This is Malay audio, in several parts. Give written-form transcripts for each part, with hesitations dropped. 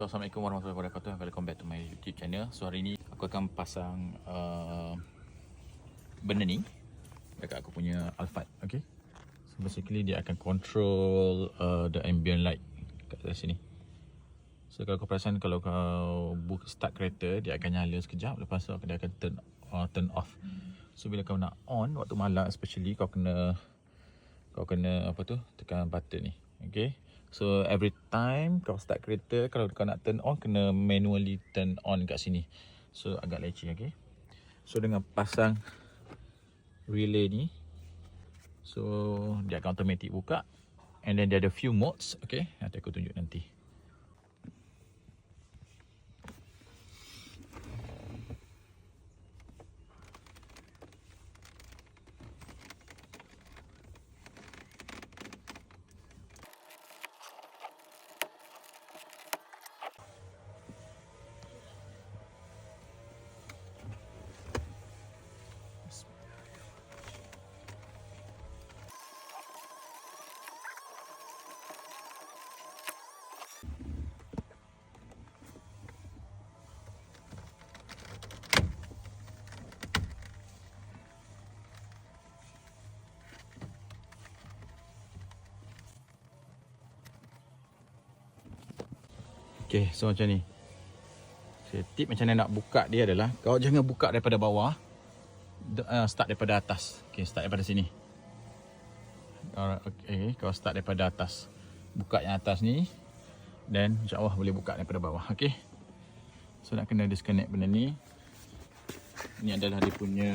Assalamualaikum warahmatullahi wabarakatuh. Welcome back to my YouTube channel. So hari ni aku akan pasang benda ni dekat aku punya Alphard. Okay, so basically dia akan control the ambient light kat sini. So kalau kau perasan, kalau kau start kereta, dia akan nyala sekejap, lepas tu dia akan turn off. So bila kau nak on waktu malam especially, kau kena apa tu, tekan button ni. Okay, so every time kau start kereta, kalau kau nak turn on, kena manually turn on kat sini. So agak leceh. Okay, so dengan pasang relay ni, so dia akan automatic buka. And then dia ada few modes. Okay, nanti aku tunjuk nanti. Okay, so macam ni. Okay, tip macam mana nak buka dia adalah, kau jangan buka daripada bawah, start daripada atas. Okay, start daripada sini. Okay, kau start daripada atas, buka yang atas ni, dan insyaAllah boleh buka daripada bawah. Okay, so nak kena disconnect benda ni. Ni adalah dia punya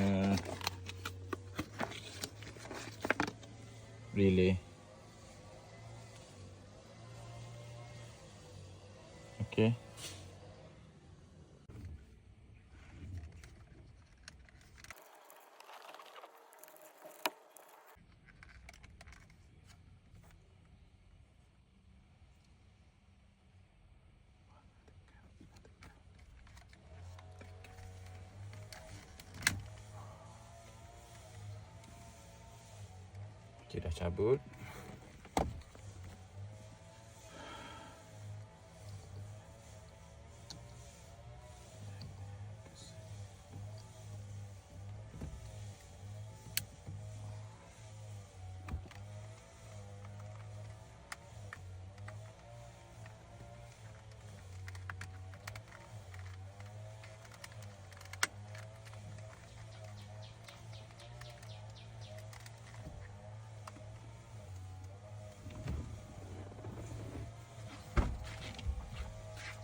relay. Okay, dah cabut.